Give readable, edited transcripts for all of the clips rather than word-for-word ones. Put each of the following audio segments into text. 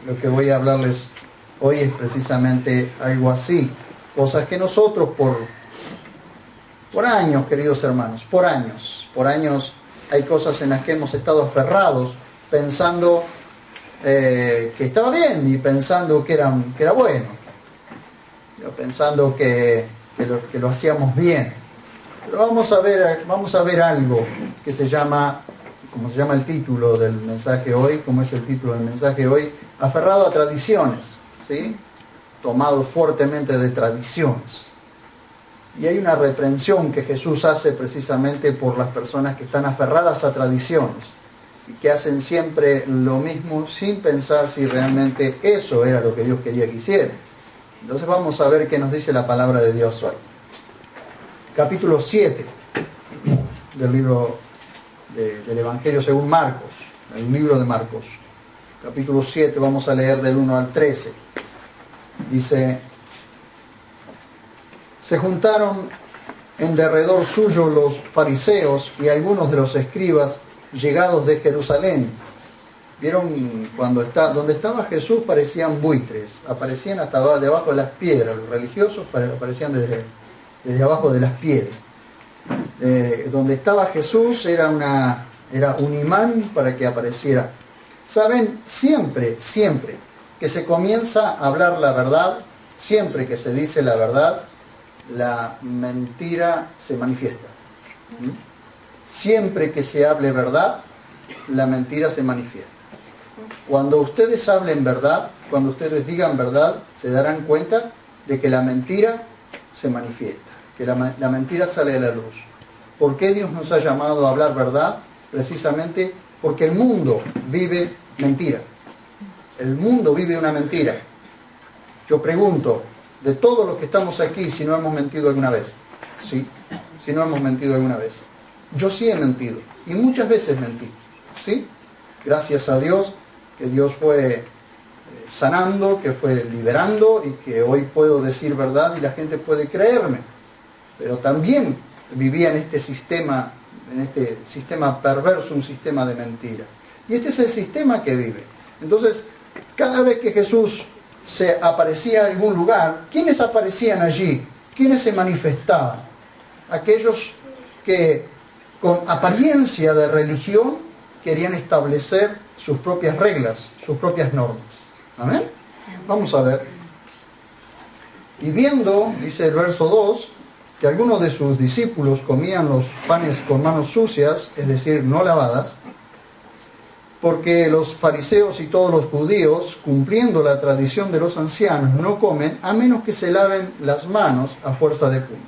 lo que voy a hablarles hoy es precisamente algo así. Cosas que nosotros por años, queridos hermanos, por años hay cosas en las que hemos estado aferrados pensando que estaba bien y pensando que era bueno, pensando que lo hacíamos bien. Pero vamos a ver algo que se llama, como se llama el título del mensaje hoy, como es el título del mensaje hoy, aferrado a tradiciones, ¿sí? Tomado fuertemente de tradiciones. Y hay una reprensión que Jesús hace precisamente por las personas que están aferradas a tradiciones y que hacen siempre lo mismo sin pensar si realmente eso era lo que Dios quería que hicieran. Entonces vamos a ver qué nos dice la palabra de Dios hoy. Capítulo 7 del libro del Evangelio según Marcos, el libro de Marcos. Capítulo 7, vamos a leer del 1 al 13. Dice: se juntaron en derredor suyo los fariseos y algunos de los escribas llegados de Jerusalén. Vieron donde estaba Jesús parecían buitres, aparecían hasta debajo de las piedras. Los religiosos aparecían desde abajo de las piedras. Donde estaba Jesús era un imán para que apareciera. Saben, siempre que se comienza a hablar la verdad, siempre que se dice la verdad, la mentira se manifiesta. Siempre que se hable verdad, la mentira se manifiesta. Cuando ustedes hablen verdad, cuando ustedes digan verdad, se darán cuenta de que la mentira se manifiesta, que la mentira sale a la luz. ¿Por qué Dios nos ha llamado a hablar verdad? Precisamente porque el mundo vive mentira. El mundo vive una mentira. Yo pregunto, de todos los que estamos aquí, si no hemos mentido alguna vez. Sí, si no hemos mentido alguna vez. Yo sí he mentido, y muchas veces mentí. ¿Sí? Gracias a Dios, que Dios fue sanando, que fue liberando, y que hoy puedo decir verdad y la gente puede creerme. Pero también vivía en este sistema perverso, un sistema de mentira. Y este es el sistema que vive. Entonces, cada vez que Jesús se aparecía en algún lugar, ¿quiénes aparecían allí? ¿Quiénes se manifestaban? Aquellos que con apariencia de religión querían establecer sus propias reglas, sus propias normas. ¿Amén? Vamos a ver. Y viendo, dice el verso 2, que algunos de sus discípulos comían los panes con manos sucias, es decir, no lavadas, porque los fariseos y todos los judíos, cumpliendo la tradición de los ancianos, no comen a menos que se laven las manos a fuerza de puño.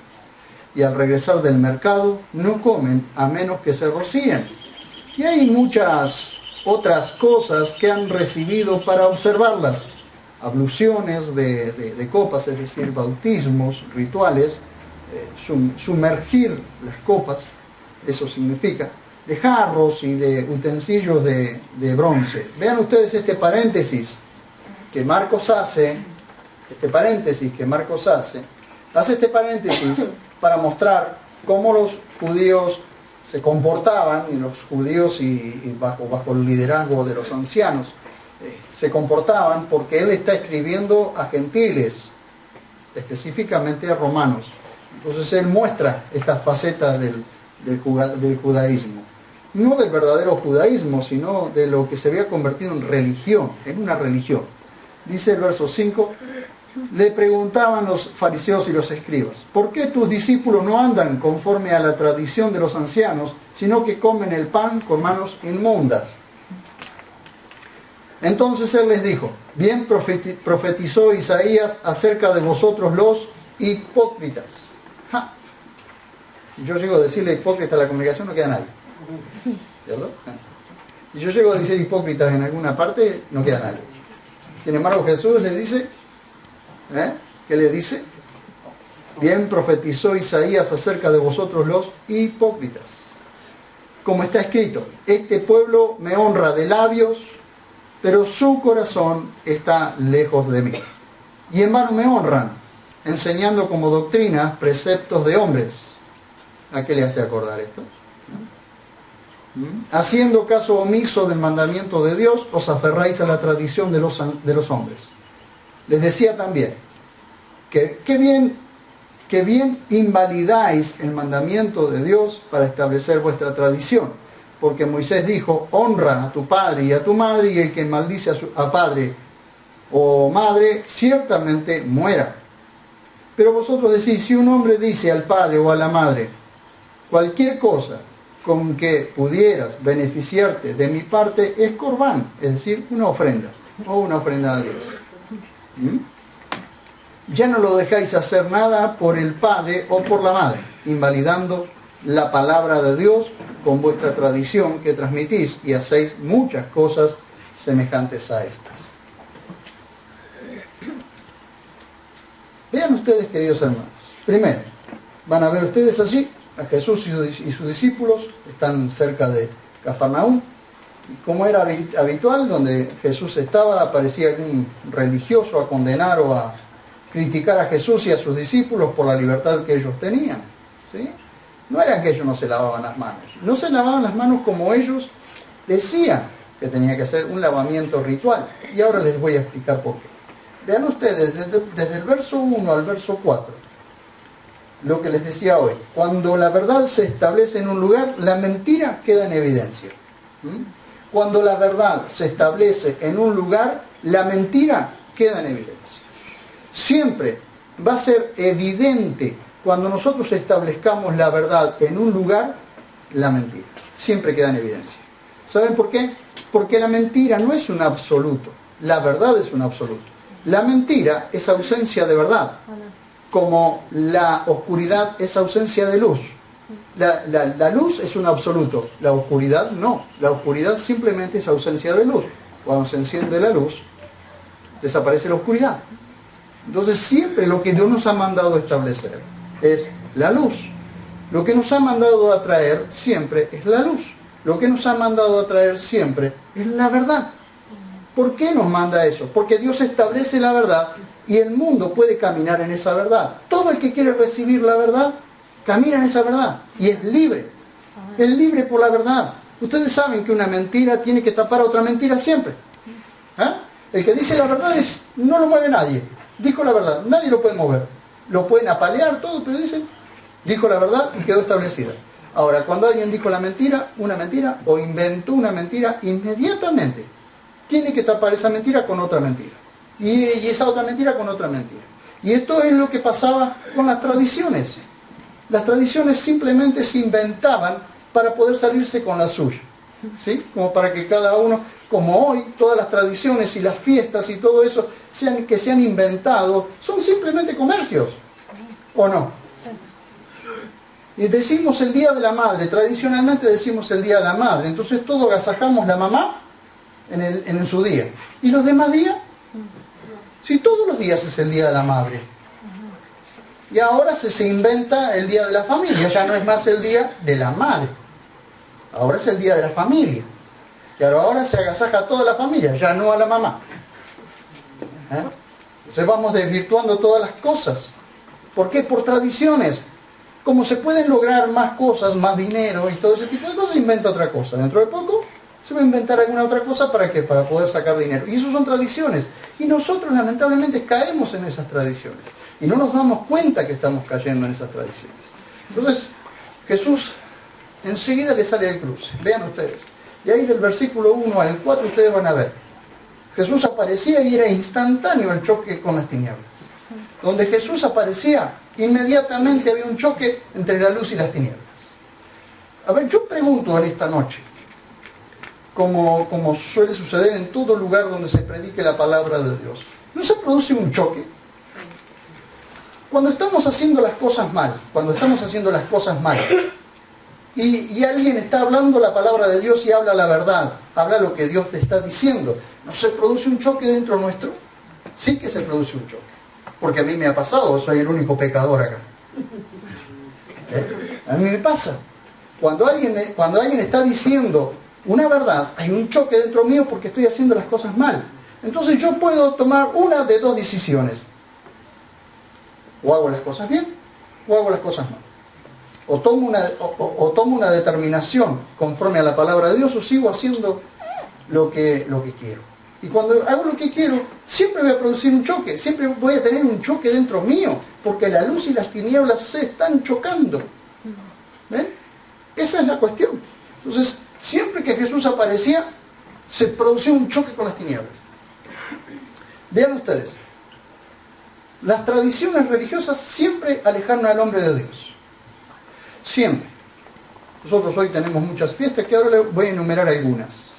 Y al regresar del mercado, no comen a menos que se rocíen. Y hay muchas otras cosas que han recibido para observarlas. Abluciones de copas, es decir, bautismos, rituales, sumergir las copas, eso significa, de jarros y de utensilios de bronce. Vean ustedes este paréntesis que Marcos hace, hace este paréntesis para mostrar cómo los judíos se comportaban, y los judíos y bajo el liderazgo de los ancianos se comportaban, porque él está escribiendo a gentiles, específicamente a romanos. Entonces él muestra esta faceta del judaísmo. No del verdadero judaísmo, sino de lo que se había convertido en religión, en una religión. Dice el verso 5, le preguntaban los fariseos y los escribas: ¿por qué tus discípulos no andan conforme a la tradición de los ancianos, sino que comen el pan con manos inmundas? Entonces él les dijo: bien profetizó Isaías acerca de vosotros los hipócritas. ¡Ja! Si yo llego a decirle hipócrita a la congregación, no queda nadie. ¿Cierto? Si yo llego a decir hipócritas en alguna parte, no queda nadie. Sin embargo, Jesús les dice, ¿qué le dice? Bien profetizó Isaías acerca de vosotros los hipócritas. Como está escrito: este pueblo me honra de labios, pero su corazón está lejos de mí. Y en vano me honran, enseñando como doctrina preceptos de hombres. ¿A qué le hace acordar esto? Haciendo caso omiso del mandamiento de Dios, os aferráis a la tradición de los hombres. Les decía también que qué bien invalidáis el mandamiento de Dios para establecer vuestra tradición. Porque Moisés dijo, honra a tu padre y a tu madre, y el que maldice a padre o madre, ciertamente muera. Pero vosotros decís, si un hombre dice al padre o a la madre, cualquier cosa con que pudieras beneficiarte de mi parte es corbán, es decir, una ofrenda, o una ofrenda a Dios. Ya no lo dejáis hacer nada por el padre o por la madre, invalidando la palabra de Dios con vuestra tradición que transmitís, y hacéis muchas cosas semejantes a estas. Vean ustedes, queridos hermanos. Primero, van a ver ustedes allí a Jesús y sus discípulos, están cerca de Cafarnaúm, y como era habitual, donde Jesús estaba, aparecía algún religioso a condenar o a criticar a Jesús y a sus discípulos por la libertad que ellos tenían, ¿sí? No era que ellos no se lavaban las manos, no se lavaban las manos como ellos decían que tenía que hacer un lavamiento ritual, y ahora les voy a explicar por qué. Vean ustedes, desde el verso 1 al verso 4, lo que les decía hoy. Cuando la verdad se establece en un lugar, la mentira queda en evidencia. Cuando la verdad se establece en un lugar, la mentira queda en evidencia. Siempre va a ser evidente cuando nosotros establezcamos la verdad en un lugar, la mentira. Siempre queda en evidencia. ¿Saben por qué? Porque la mentira no es un absoluto, la verdad es un absoluto. La mentira es ausencia de verdad, como la oscuridad es ausencia de luz. La luz es un absoluto, la oscuridad no. La oscuridad simplemente es ausencia de luz. Cuando se enciende la luz, desaparece la oscuridad. Entonces siempre lo que Dios nos ha mandado a establecer es la luz. Lo que nos ha mandado a traer siempre es la luz. Lo que nos ha mandado a traer siempre es la verdad. ¿Por qué nos manda eso? Porque Dios establece la verdad y el mundo puede caminar en esa verdad. Todo el que quiere recibir la verdad, camina en esa verdad y es libre. Es libre por la verdad. Ustedes saben que una mentira tiene que tapar a otra mentira siempre. El que dice la verdad no lo mueve nadie. Dijo la verdad, nadie lo puede mover. Lo pueden apalear todo, pero dicen, dijo la verdad y quedó establecida. Ahora, cuando alguien dijo una mentira o inventó una mentira, inmediatamente tiene que tapar esa mentira con otra mentira. Y esa otra mentira con otra mentira. Y esto es lo que pasaba con las tradiciones. Las tradiciones simplemente se inventaban para poder salirse con la suya, ¿sí? Como para que cada uno, como hoy, todas las tradiciones y las fiestas y todo eso que se han inventado, son simplemente comercios, ¿o no? Y decimos el Día de la Madre, tradicionalmente decimos el Día de la Madre, entonces todos agasajamos la mamá en su día. ¿Y los demás días? Si todos los días es el Día de la Madre. Y ahora se inventa el Día de la Familia, ya no es más el Día de la Madre. Ahora es el Día de la Familia. Y ahora se agasaja a toda la familia, ya no a la mamá. Entonces vamos desvirtuando todas las cosas. ¿Por qué? Por tradiciones. Como se pueden lograr más cosas, más dinero y todo ese tipo de cosas, se inventa otra cosa. Dentro de poco se va a inventar alguna otra cosa ¿para qué? Para poder sacar dinero. Y eso son tradiciones. Y nosotros lamentablemente caemos en esas tradiciones. Y no nos damos cuenta que estamos cayendo en esas tradiciones. Entonces, Jesús enseguida le sale al cruce. Vean ustedes. Y ahí del versículo 1 al 4 ustedes van a ver. Jesús aparecía y era instantáneo el choque con las tinieblas. Donde Jesús aparecía, inmediatamente había un choque entre la luz y las tinieblas. A ver, yo pregunto en esta noche, como suele suceder en todo lugar donde se predique la palabra de Dios, ¿no se produce un choque? Cuando estamos haciendo las cosas mal, y alguien está hablando la palabra de Dios y habla la verdad, habla lo que Dios te está diciendo, ¿no se produce un choque dentro nuestro? Sí que se produce un choque, porque a mí me ha pasado, soy el único pecador acá. A mí me pasa. Cuando alguien está diciendo una verdad, hay un choque dentro mío porque estoy haciendo las cosas mal. Entonces yo puedo tomar una de dos decisiones. O hago las cosas bien, o hago las cosas mal. o tomo una determinación conforme a la palabra de Dios, o sigo haciendo lo que quiero. Y cuando hago lo que quiero, siempre voy a producir un choque, siempre voy a tener un choque dentro mío, porque la luz y las tinieblas se están chocando. ¿Ven? Esa es la cuestión. Entonces, siempre que Jesús aparecía, se producía un choque con las tinieblas. Vean ustedes, las tradiciones religiosas siempre alejaron al hombre de Dios. Siempre. Nosotros hoy tenemos muchas fiestas, que ahora les voy a enumerar algunas.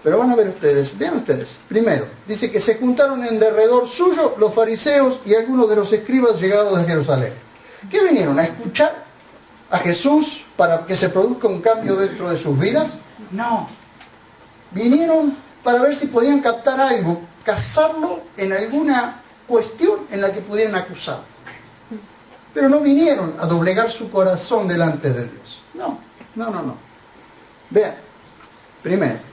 Pero van a ver ustedes, vean ustedes. Primero, dice que se juntaron en derredor suyo los fariseos y algunos de los escribas llegados de Jerusalén. ¿Qué vinieron? ¿A escuchar a Jesús para que se produzca un cambio dentro de sus vidas? No. Vinieron para ver si podían captar algo, cazarlo en alguna cuestión en la que pudieran acusarlo. Pero no vinieron a doblegar su corazón delante de Dios. No. Vean, primero.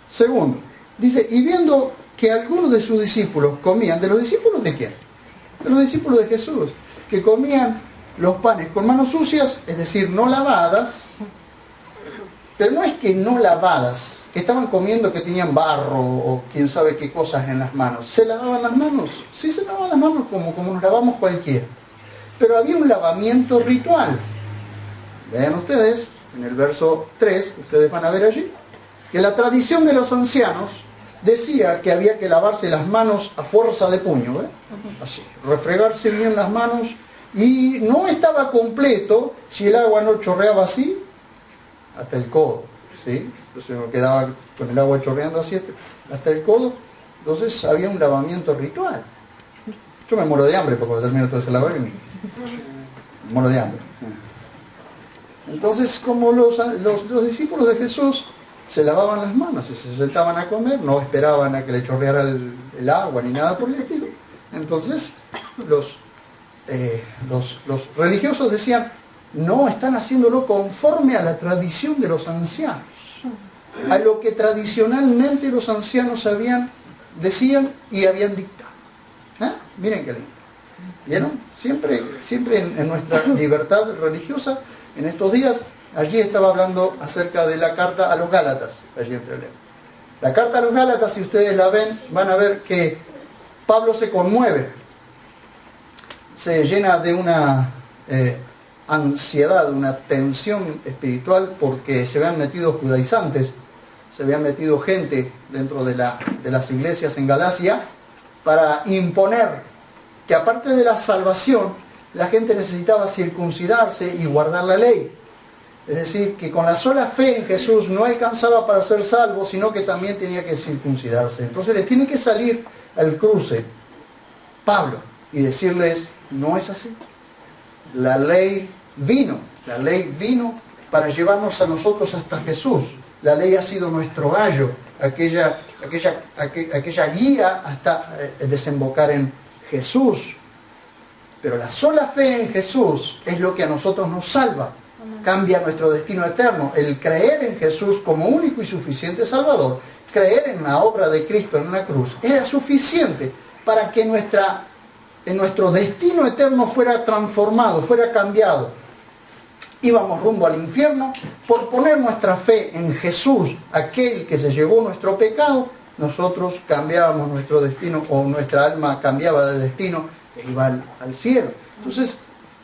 Segundo, dice, y viendo que algunos de sus discípulos comían, ¿de los discípulos de quién? De los discípulos de Jesús, que comían los panes con manos sucias, es decir, no lavadas, pero no es que no lavadas, que estaban comiendo que tenían barro o quién sabe qué cosas en las manos. ¿Se lavaban las manos? Sí, se lavaban las manos como nos lavamos cualquiera. Pero había un lavamiento ritual. Vean ustedes, en el verso 3, ustedes van a ver allí, que la tradición de los ancianos decía que había que lavarse las manos a fuerza de puño, así, refregarse bien las manos, y no estaba completo si el agua no chorreaba así hasta el codo, ¿sí? Entonces uno quedaba con el agua chorreando así hasta el codo. Entonces había un lavamiento ritual. Yo me muero de hambre porque cuando termino todo ese lavado me muero de hambre. Entonces, como los discípulos de Jesús se lavaban las manos y se sentaban a comer, no esperaban a que le chorreara el agua ni nada por el estilo. Entonces los religiosos decían, no, están haciéndolo conforme a la tradición de los ancianos, a lo que tradicionalmente los ancianos decían y habían dictado. Miren qué lindo. ¿Vieron? Siempre en nuestra libertad religiosa, en estos días, allí estaba hablando acerca de la carta a los Gálatas, allí entre León. La carta a los Gálatas, si ustedes la ven, van a ver que Pablo se conmueve, se llena de una ansiedad, una tensión espiritual, porque se habían metido judaizantes, se habían metido gente dentro de las iglesias en Galacia para imponer que aparte de la salvación, la gente necesitaba circuncidarse y guardar la ley. Es decir, que con la sola fe en Jesús no alcanzaba para ser salvo, sino que también tenía que circuncidarse. Entonces les tiene que salir al cruce Pablo y decirles, no es así. La ley vino para llevarnos a nosotros hasta Jesús. La ley ha sido nuestro gallo, aquella guía hasta desembocar en Jesús. Pero la sola fe en Jesús es lo que a nosotros nos salva, cambia nuestro destino eterno. El creer en Jesús como único y suficiente Salvador, creer en la obra de Cristo en una cruz, era suficiente para que nuestro destino eterno fuera transformado, fuera cambiado. Íbamos rumbo al infierno por poner nuestra fe en Jesús, aquel que se llevó nuestro pecado. Nosotros cambiábamos nuestro destino, o nuestra alma cambiaba de destino e iba al cielo. Entonces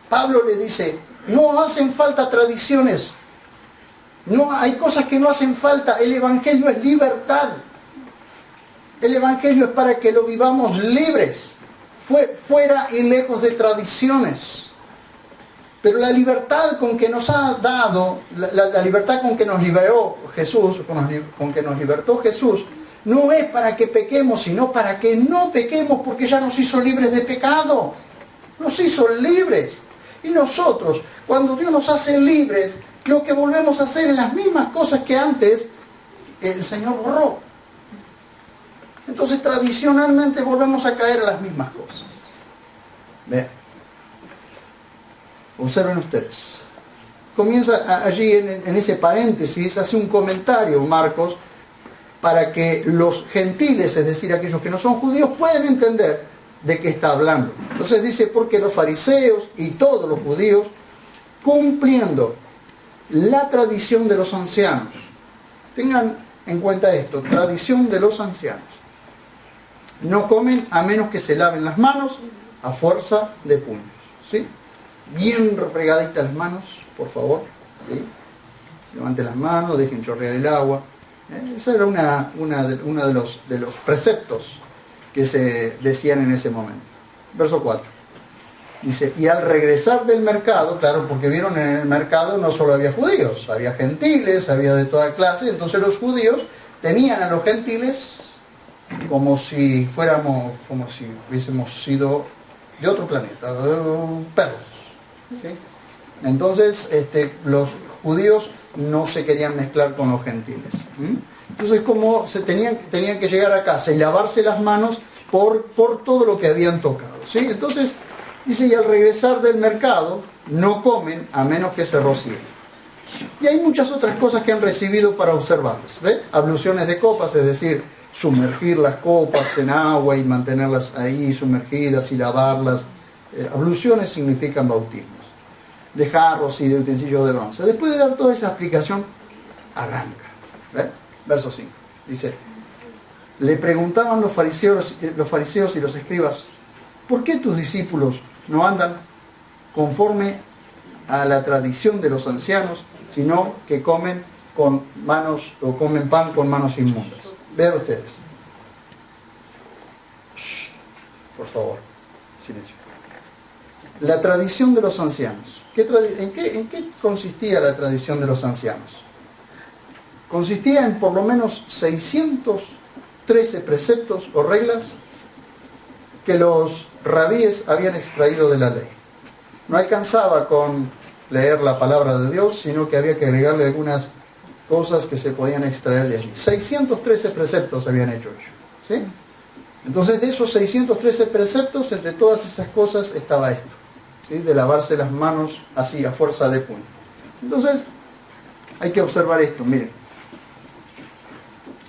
Pablo le dice, no hacen falta tradiciones, no hay cosas que no hacen falta. El Evangelio es libertad, el Evangelio es para que lo vivamos libres, fuera y lejos de tradiciones. Pero la libertad con que nos ha dado, la libertad con que nos liberó Jesús, con que nos libertó Jesús, no es para que pequemos, sino para que no pequemos, porque ya nos hizo libres de pecado. Nos hizo libres. Y nosotros, cuando Dios nos hace libres, lo que volvemos a hacer es las mismas cosas que antes el Señor borró. Entonces, tradicionalmente volvemos a caer en las mismas cosas. Vean. Observen ustedes. Comienza allí en ese paréntesis, hace un comentario Marcos, para que los gentiles, es decir, aquellos que no son judíos, puedan entender de qué está hablando. Entonces dice, porque los fariseos y todos los judíos cumpliendo la tradición de los ancianos. Tengan en cuenta esto, tradición de los ancianos. No comen a menos que se laven las manos a fuerza de puños. ¿Sí? Bien refregaditas las manos, por favor. ¿Sí? Levanten las manos, dejen chorrear el agua. Ese era uno de los preceptos que se decían en ese momento. Verso 4. Dice, y al regresar del mercado, claro, porque vieron en el mercado no solo había judíos, había gentiles, había de toda clase, entonces los judíos tenían a los gentiles como si hubiésemos sido de otro planeta, perros. ¿Sí? Entonces, los judíos no se querían mezclar con los gentiles. Entonces, como tenían que llegar a casa y lavarse las manos por todo lo que habían tocado. ¿Sí? Entonces, dice, y al regresar del mercado, no comen a menos que se rocíen. Y hay muchas otras cosas que han recibido para observarlas. ¿Ve? Abluciones de copas, es decir, sumergir las copas en agua y mantenerlas ahí sumergidas y lavarlas. Abluciones significan bautismos. De jarros y de utensilios de bronce. Después de dar toda esa explicación, arranca. ¿Ve? Verso 5. Dice, le preguntaban los fariseos y los escribas, ¿por qué tus discípulos no andan conforme a la tradición de los ancianos, sino que comen con manos o comen pan con manos inmundas? Vean ustedes. Shh, por favor, silencio. La tradición de los ancianos. ¿En qué consistía la tradición de los ancianos? Consistía en por lo menos 613 preceptos o reglas que los rabíes habían extraído de la ley. No alcanzaba con leer la palabra de Dios, sino que había que agregarle algunas cosas que se podían extraer de allí. 613 preceptos habían hecho ellos. ¿Sí? Entonces, de esos 613 preceptos, entre todas esas cosas estaba esto. ¿Sí? De lavarse las manos así, a fuerza de puño. Entonces, hay que observar esto, miren.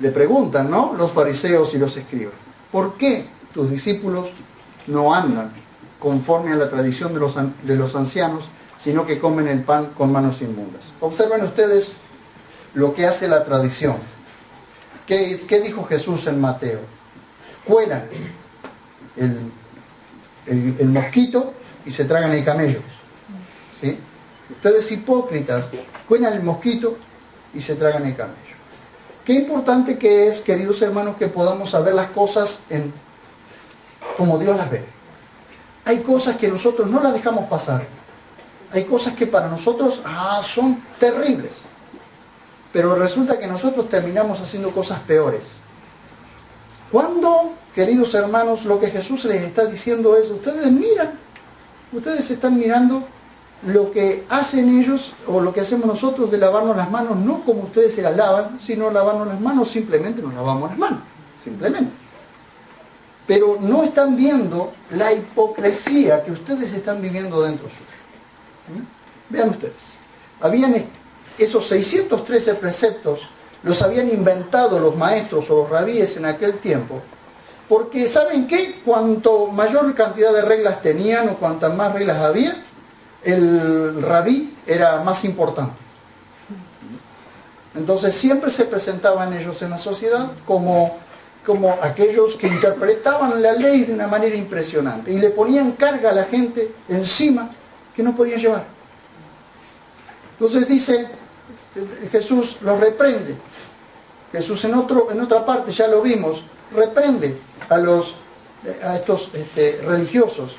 Le preguntan, ¿no?, los fariseos y los escribas, ¿por qué tus discípulos no andan conforme a la tradición de los ancianos, sino que comen el pan con manos inmundas? Observen ustedes lo que hace la tradición. ¿Qué dijo Jesús en Mateo? Cuelan el mosquito y se tragan el camello. ¿Sí? Ustedes hipócritas, cuelan el mosquito y se tragan el camello. Qué importante que es, queridos hermanos, que podamos saber las cosas como Dios las ve. Hay cosas que nosotros no las dejamos pasar. Hay cosas que para nosotros son terribles. Pero resulta que nosotros terminamos haciendo cosas peores. Cuando, queridos hermanos, lo que Jesús les está diciendo es, ustedes están mirando lo que hacen ellos o lo que hacemos nosotros de lavarnos las manos, no como ustedes se las lavan, sino lavarnos las manos, simplemente nos lavamos las manos, simplemente. Pero no están viendo la hipocresía que ustedes están viviendo dentro suyo. Vean ustedes, esos 613 preceptos los habían inventado los maestros o los rabíes en aquel tiempo, porque ¿saben qué? Cuanto mayor cantidad de reglas tenían o cuantas más reglas había, el rabí era más importante. Entonces siempre se presentaban ellos en la sociedad como aquellos que interpretaban la ley de una manera impresionante y le ponían carga a la gente encima que no podían llevar. Entonces dice, Jesús los reprende. Jesús en otra parte, ya lo vimos, reprende a estos religiosos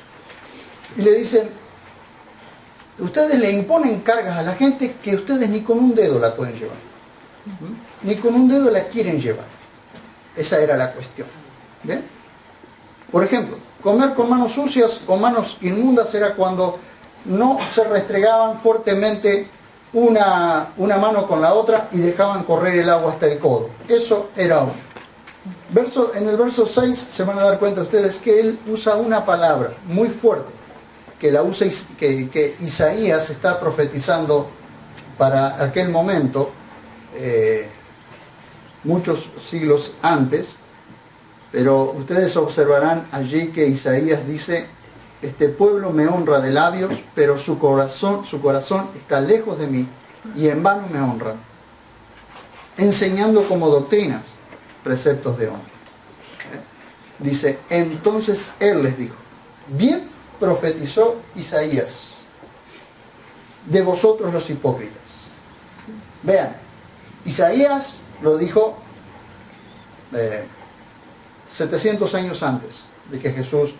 y le dicen, ustedes le imponen cargas a la gente que ustedes ni con un dedo la pueden llevar. Ni con un dedo la quieren llevar. Esa era la cuestión. ¿Bien? Por ejemplo, comer con manos sucias o manos inmundas era cuando no se restregaban fuertemente una mano con la otra y dejaban correr el agua hasta el codo. Eso era uno. En el verso 6 se van a dar cuenta ustedes que él usa una palabra muy fuerte, que Isaías está profetizando para aquel momento, muchos siglos antes, pero ustedes observarán allí que Isaías dice, este pueblo me honra de labios, pero su corazón está lejos de mí, y en vano me honran, enseñando como doctrinas preceptos de hombre. Dice, entonces él les dijo, bien profetizó Isaías de vosotros los hipócritas. Vean, Isaías lo dijo 700 años antes de que Jesús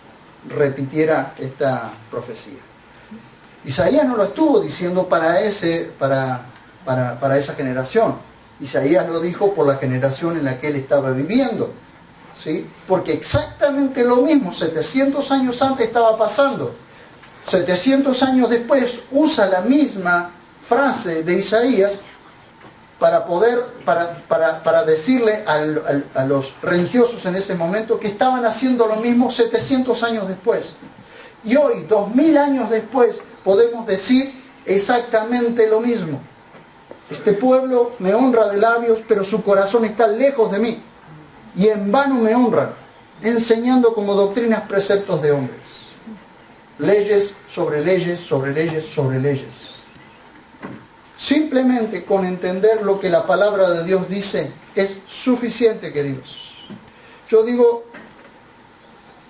repitiera esta profecía. Isaías no lo estuvo diciendo para esa generación. Isaías lo dijo por la generación en la que él estaba viviendo, ¿sí? Porque exactamente lo mismo 700 años antes estaba pasando. 700 años después usa la misma frase de Isaías para decirle a los religiosos en ese momento que estaban haciendo lo mismo 700 años después. Y hoy, 2000 años después, podemos decir exactamente lo mismo. Este pueblo me honra de labios, pero su corazón está lejos de mí. Y en vano me honran, enseñando como doctrinas preceptos de hombres. Leyes sobre leyes, sobre leyes, sobre leyes. Simplemente con entender lo que la palabra de Dios dice es suficiente, queridos. Yo digo,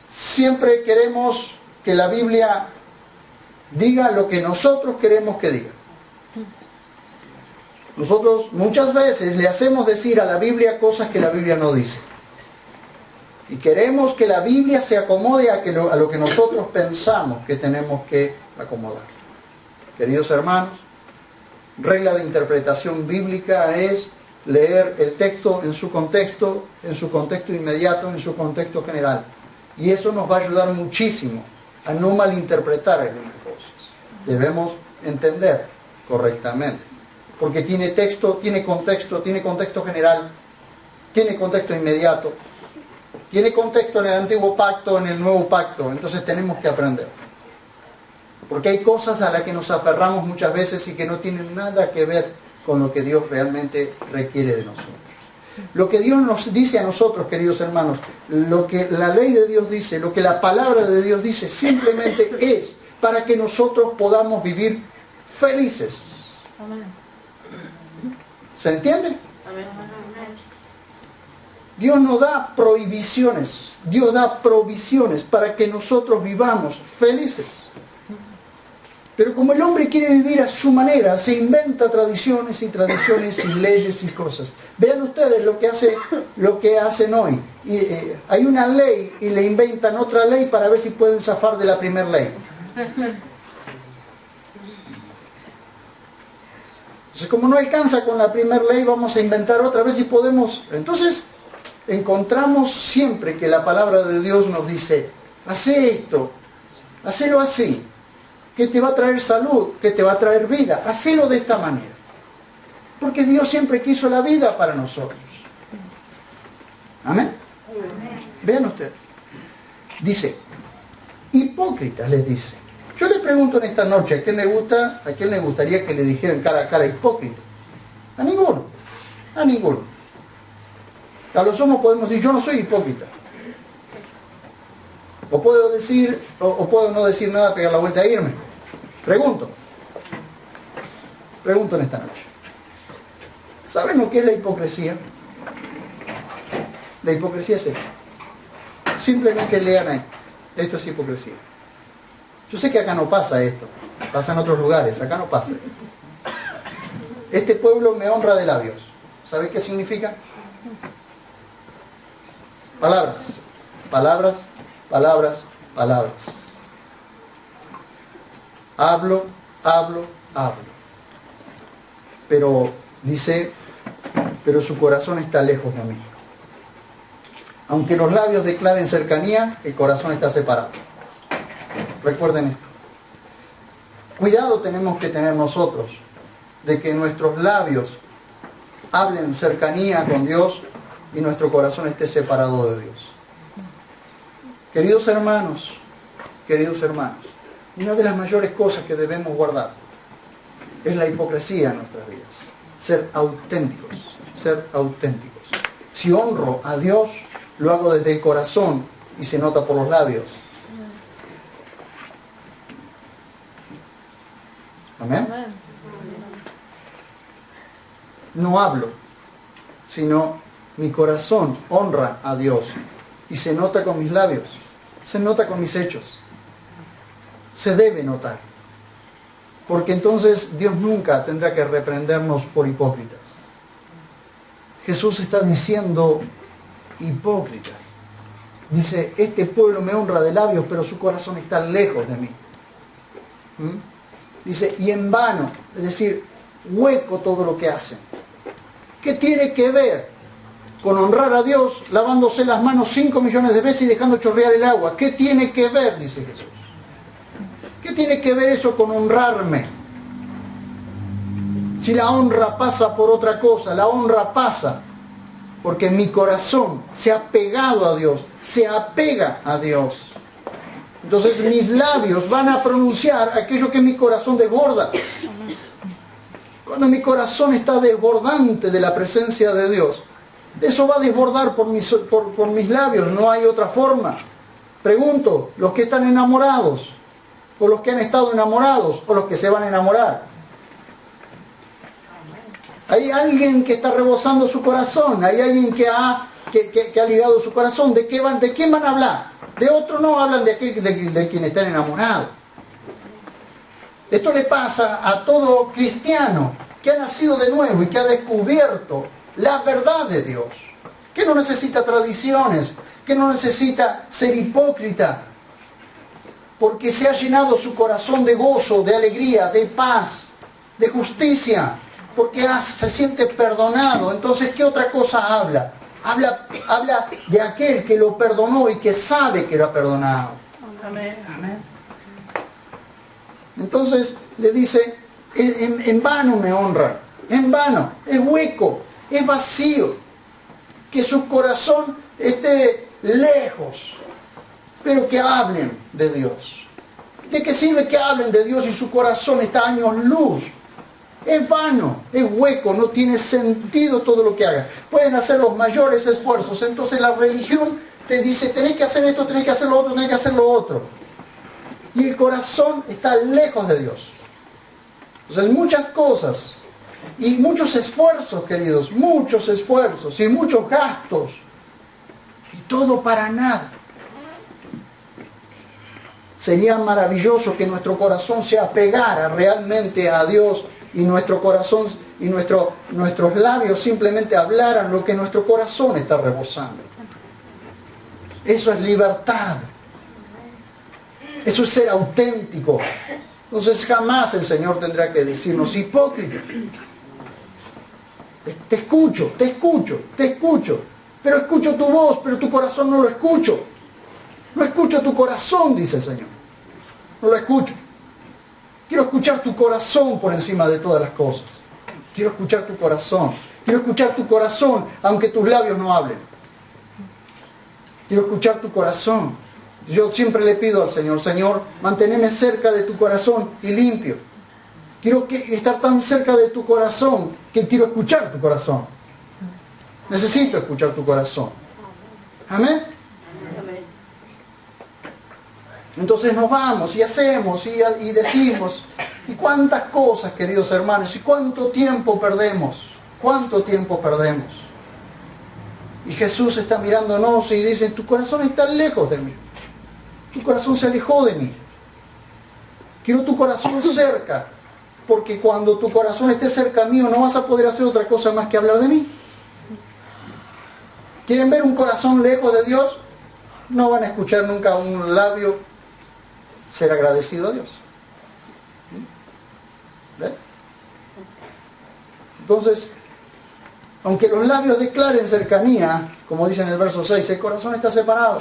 siempre queremos que la Biblia diga lo que nosotros queremos que diga. Nosotros muchas veces le hacemos decir a la Biblia cosas que la Biblia no dice. Y queremos que la Biblia se acomode a lo que nosotros pensamos que tenemos que acomodar. Queridos hermanos, regla de interpretación bíblica es leer el texto en su contexto inmediato, en su contexto general. Y eso nos va a ayudar muchísimo a no malinterpretar algunas cosas. Debemos entender correctamente. Porque tiene texto, tiene contexto general, tiene contexto inmediato, tiene contexto en el antiguo pacto, en el nuevo pacto. Entonces tenemos que aprender. Porque hay cosas a las que nos aferramos muchas veces y que no tienen nada que ver con lo que Dios realmente requiere de nosotros. Lo que Dios nos dice a nosotros, queridos hermanos, lo que la ley de Dios dice, lo que la palabra de Dios dice, simplemente es para que nosotros podamos vivir felices. Amén. ¿Se entiende? Amén. Dios no da prohibiciones, Dios da provisiones para que nosotros vivamos felices. Pero como el hombre quiere vivir a su manera, se inventa tradiciones y leyes y cosas. Vean ustedes lo que hacen hoy. Hay una ley y le inventan otra ley para ver si pueden zafar de la primera ley. Entonces, como no alcanza con la primera ley, vamos a inventar otra vez si podemos. Entonces, encontramos siempre que la palabra de Dios nos dice, hace esto, hacelo así, que te va a traer salud, que te va a traer vida, hacelo de esta manera. Porque Dios siempre quiso la vida para nosotros. ¿Amén? Vean ustedes. Dice, hipócritas les dice. Yo le pregunto en esta noche, ¿a quién le gustaría que le dijeran cara a cara hipócrita? A ninguno. A ninguno. A lo sumo podemos decir, yo no soy hipócrita. O puedo decir, o puedo no decir nada, pegar la vuelta e irme. Pregunto en esta noche. ¿Saben lo que es la hipocresía? La hipocresía es esto. Simplemente lean ahí. Esto es hipocresía. Yo sé que acá no pasa esto. Pasa en otros lugares. Acá no pasa. Este pueblo me honra de labios. ¿Sabe qué significa? Palabras. Palabras. Palabras. Palabras. Hablo. Pero dice, pero su corazón está lejos de mí. Aunque los labios declaren cercanía, el corazón está separado. Recuerden esto. Cuidado tenemos que tener nosotros de que nuestros labios hablen cercanía con Dios y nuestro corazón esté separado de Dios. Queridos hermanos, una de las mayores cosas que debemos guardar es la hipocresía en nuestras vidas. Ser auténticos. Si honro a Dios, lo hago desde el corazón y se nota por los labios. no hablo, sino mi corazón honra a Dios. Y se nota con mis labios, se nota con mis hechos. Se debe notar. Porque entonces Dios nunca tendrá que reprendernos por hipócritas. Jesús está diciendo hipócritas. Dice, este pueblo me honra de labios, pero su corazón está lejos de mí. Dice, y en vano, es decir, hueco todo lo que hacen. ¿Qué tiene que ver con honrar a Dios lavándose las manos 5 millones de veces y dejando chorrear el agua? ¿Qué tiene que ver? Dice Jesús. ¿Qué tiene que ver eso con honrarme? Si la honra pasa por otra cosa, la honra pasa porque mi corazón se ha pegado a Dios, se apega a Dios. Entonces mis labios van a pronunciar aquello que mi corazón desborda. Cuando mi corazón está desbordante de la presencia de Dios, eso va a desbordar por mis labios, no hay otra forma. Pregunto, los que están enamorados, o los que han estado enamorados, o los que se van a enamorar. Hay alguien que está rebosando su corazón, hay alguien que ha ligado su corazón. ¿De quién van a hablar? De otro no, hablan de quien está enamorado. Esto le pasa a todo cristiano que ha nacido de nuevo y que ha descubierto la verdad de Dios, que no necesita tradiciones, que no necesita ser hipócrita, porque se ha llenado su corazón de gozo, de alegría, de paz, de justicia, porque se siente perdonado. Entonces, ¿qué otra cosa habla? Habla de aquel que lo perdonó y que sabe que era perdonado. Amén. Amén. Entonces le dice, en vano me honran, en vano, es hueco, es vacío, que su corazón esté lejos, pero que hablen de Dios. ¿De qué sirve que hablen de Dios si su corazón está a años luz? Es vano, es hueco, no tiene sentido todo lo que hagan. Pueden hacer los mayores esfuerzos. Entonces la religión te dice, tenés que hacer esto, tenés que hacer lo otro, tenés que hacer lo otro. Y el corazón está lejos de Dios. Entonces muchas cosas y muchos esfuerzos, queridos, muchos esfuerzos y muchos gastos. Y todo para nada. Sería maravilloso que nuestro corazón se apegara realmente a Dios y nuestro corazón y nuestros labios simplemente hablaran lo que nuestro corazón está rebosando. Eso es libertad. Eso es ser auténtico. Entonces jamás el Señor tendrá que decirnos hipócrita. Te escucho, pero escucho tu voz, pero tu corazón no lo escucho. No escucho tu corazón, dice el Señor. No lo escucho. Quiero escuchar tu corazón por encima de todas las cosas. Quiero escuchar tu corazón. Quiero escuchar tu corazón, aunque tus labios no hablen. Quiero escuchar tu corazón. Yo siempre le pido al Señor, Señor, manténme cerca de tu corazón y limpio. Quiero estar tan cerca de tu corazón que quiero escuchar tu corazón. Necesito escuchar tu corazón. Amén. Entonces nos vamos y hacemos y decimos. Y cuántas cosas, queridos hermanos, y cuánto tiempo perdemos. Cuánto tiempo perdemos. Y Jesús está mirándonos y dice, tu corazón está lejos de mí. Tu corazón se alejó de mí. Quiero tu corazón cerca. Porque cuando tu corazón esté cerca mío no vas a poder hacer otra cosa más que hablar de mí. ¿Quieren ver un corazón lejos de Dios? No van a escuchar nunca un labio ser agradecido a Dios. ¿Ven? Entonces, aunque los labios declaren cercanía, como dice en el verso 6, el corazón está separado.